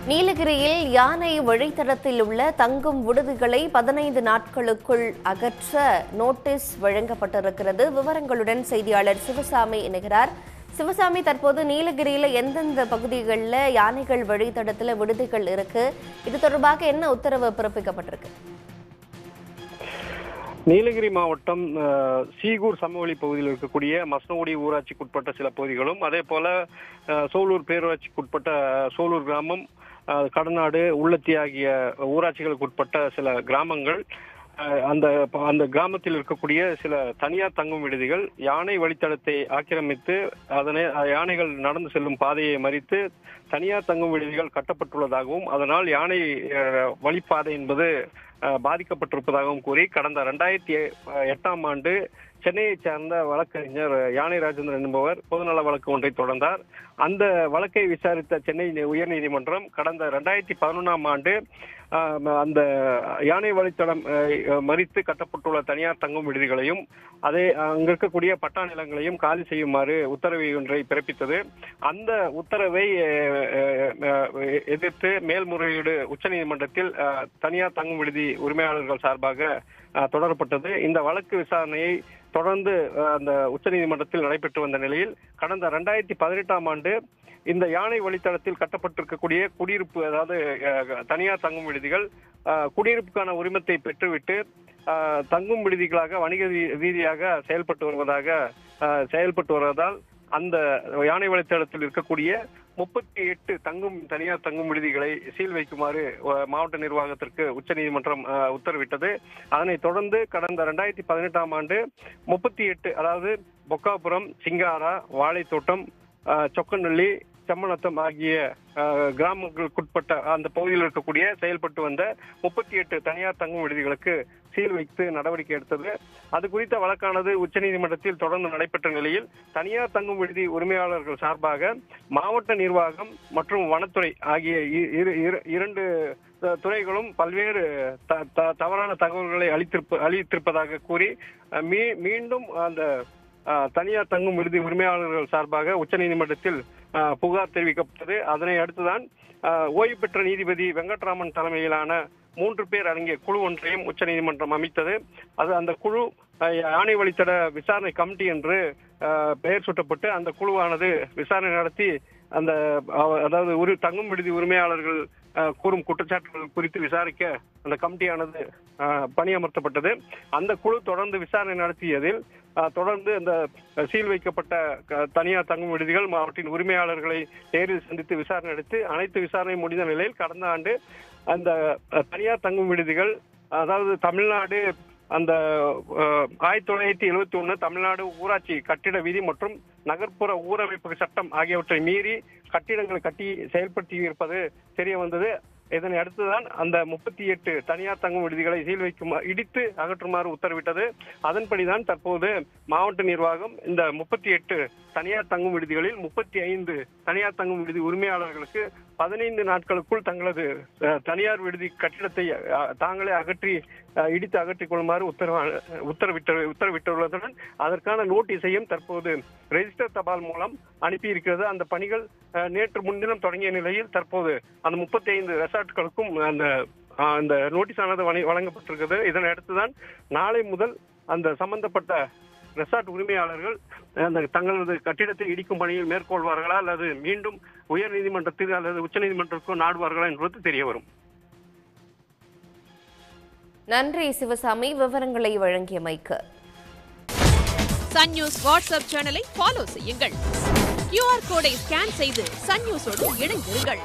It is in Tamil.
நீலகிரியில் யானை வழித்தடத்தில் உள்ள தங்கும் விடுதிகளை 15 நாட்களுக்குள் அகற்ற நோட்டீஸ் வழங்கப்பட்டிருக்கிறது. விவரங்களுடன் செய்தியாளர் சிவசாமி இணைகிறார். சிவசாமி, தற்போது நீலகிரியில் எந்தெந்த பகுதிகளில் யானைகள் வழித்தடத்தில் விடுதிகள் இருக்கு? இது தொடர்பாக என்ன உத்தரவு பிறப்பிக்கப்பட்டிருக்கு? நீலகிரி மாவட்டம் சீகூர் சமவெளி பகுதியில் இருக்கக்கூடிய மஸ்னகுடி ஊராட்சிக்குட்பட்ட சில பகுதிகளும், அதே போல சோலூர் பேரூராட்சிக்குட்பட்ட சோலூர் கிராமம், கடநாடு, உள்ளத்தி ஆகிய ஊராட்சிகளுக்குட்பட்ட சில கிராமங்கள், அந்த கிராமத்தில் இருக்கக்கூடிய சில தனியார் தங்கும் விடுதிகள் யானை வழித்தடத்தை ஆக்கிரமித்து அதனை யானைகள் நடந்து செல்லும் பாதையை மறித்து தனியார் தங்கும் விடுதிகள் கட்டப்பட்டுள்ளதாகவும் அதனால் யானை வழிப்பாதை என்பது பாதிக்கப்பட்டிருப்பதாகவும் கூறி கடந்த 2008ஆம் ஆண்டு சென்னையை சேர்ந்த வழக்கறிஞர் யானை ராஜேந்திரன் என்பவர் பொதுநல வழக்கு ஒன்றை தொடர்ந்தார். அந்த வழக்கை விசாரித்த சென்னை உயர்நீதிமன்றம் கடந்த 2011ஆம் ஆண்டு அந்த யானை வழித்தடம் மறித்து கட்டப்பட்டுள்ள தனியார் தங்கும் விடுதிகளையும் அங்கு இருக்கக்கூடிய பட்டா நிலங்களையும் காலி செய்யுமாறு உத்தரவு ஒன்றை பிறப்பித்தது. அந்த உத்தரவை எதிர்த்து மேல்முறையீடு உச்சநீதிமன்றத்தில் தனியார் தங்கும் விடுதி உரிமையாளர்கள் சார்பாக தொடரப்பட்டது. இந்த வழக்கு விசாரணையை தொடர்ந்து அந்த உச்சநீதிமன்றத்தில் நடைபெற்று வந்த நிலையில் கடந்த 2018ஆம் ஆண்டு இந்த யானை வழித்தடத்தில் கட்டப்பட்டிருக்கக்கூடிய குடியிருப்பு, அதாவது தனியார் தங்கும் விடுதிகள் குடியிருப்புக்கான உரிமத்தை பெற்றுவிட்டு தங்கும் விடுதிகளாக வணிக ரீதியாக செயல்பட்டு வருவதால் அந்த யானை வழித்தடத்தில் இருக்கக்கூடிய 38 தனியார் தங்கும் விடுதிகளை சீல் வைக்குமாறு மாவட்ட நிர்வாகத்திற்கு உச்சநீதிமன்றம் உத்தரவிட்டது. அதனைத் தொடர்ந்து கடந்த 2018ஆம் ஆண்டு 38, அதாவது பொக்காபுரம், சிங்காரா, வாழைத்தோட்டம், சொக்கநல்லி, செம்மநத்தம் ஆகிய கிராமங்களுக்குட்பட்ட அந்த பகுதியில் இருக்கக்கூடிய செயல்பட்டு வந்த 38 தனியார் தங்கும் விடுதிகளுக்கு சீல் வைத்து நடவடிக்கை எடுத்தது. அது குறித்த வழக்கானது உச்சநீதிமன்றத்தில் தொடர்ந்து நடைபெற்ற நிலையில் தனியார் தங்கும் விடுதி உரிமையாளர்கள் சார்பாக மாவட்ட நிர்வாகம் மற்றும் வனத்துறை ஆகிய இரண்டு துறைகளும் பல்வேறு தவறான தகவல்களை அளித்திருப்பதாக கூறி மீண்டும் அந்த தனியார் தங்கும் விடுதி உரிமையாளர்கள் சார்பாக உச்சநீதிமன்றத்தில் புகார் தெரிவிக்கப்பட்டது. அதனை அடுத்துதான் ஓய்வு பெற்ற நீதிபதி வெங்கட்ராமன் தலைமையிலான 3 பேர் அடங்கிய குழு ஒன்றையும் உச்சநீதிமன்றம் அமைத்தது. அந்த குழு யானை வழித்தட விசாரணை கமிட்டி என்று பெயர் சூட்டப்பட்டு அந்த குழுவானது விசாரணை நடத்தி அதாவது தங்கும் விடுதி உரிமையாளர்கள் கூறும் குற்றச்சாட்டுகள் குறித்து விசாரிக்க அந்த கமிட்டியானது பணியமர்த்தப்பட்டது. அந்த குழு தொடர்ந்து விசாரணை நடத்தியதில் தொடர்ந்து அந்த சீல் வைக்கப்பட்ட தனியார் தங்கும் விடுதிகள் அவற்றின் உரிமையாளர்களை நேரில் சந்தித்து விசாரணை நடத்தி அனைத்து விசாரணை முடிந்த நிலையில் கடந்த ஆண்டு அந்த தனியார் தங்கும் விடுதிகள், அதாவது தமிழ்நாடு அந்த 1971 தமிழ்நாடு ஊராட்சி கட்டிட விதி மற்றும் நகர்ப்புற ஊரமைப்பு சட்டம் ஆகியவற்றை மீறி கட்டிடங்களை கட்டி செயல்படுத்தி இருப்பது தெரிய வந்தது. இதனை அடுத்துதான் அந்த 38 தனியார் தங்கும் விடுதிகளை இடித்து அகற்றுமாறு உத்தரவிட்டது. அதன்படிதான் தற்போது மாவட்ட நிர்வாகம் இந்த 38 தனியார் தங்கும் விடுதிகளில் 35 தனியார் தங்கும் விடுதி உரிமையாளர்களுக்கு 15 நாட்களுக்குள் தங்களது தனியார் விடுதி கட்டிடத்தை தாங்களே இடித்து அகற்றிக் கொள்ளுமாறு உத்தரவிட்டுள்ளதுடன் அதற்கான நோட்டீஸையும் தற்போது ரெஜிஸ்டர் தபால் மூலம் அனுப்பியிருக்கிறது. அந்த பணிகள் நேற்று முன்தினம் தொடங்கிய நிலையில் தற்போது அந்த 35 ரெசார்ட்களுக்கும் அந்த நோட்டீஸ் ஆனது வழங்கப்பட்டிருக்கிறது. இதனை அடுத்துதான் நாளை முதல் அந்த சம்பந்தப்பட்ட ரெசார்ட் உரிமையாளர்கள் தங்களது கட்டிடத்தை இடிக்கும் பணியில் மேற்கொள்வார்களா அல்லது மீண்டும் உயர் நீதிமன்றத்தில் அல்லது உச்ச நீதிமன்றத்திற்கும் நாடுவார்களா என்பது தெரிய வரும். நன்றி சிவசாமி, விவரங்களை வழங்கியமைக்கு. சன் நியூஸ் வாட்ஸ்அப் சேனலை ஃபாலோ செய்யுங்கள். QR கோடை ஸ்கேன் செய்து சன் நியூஸோடு இணைந்திருங்கள்.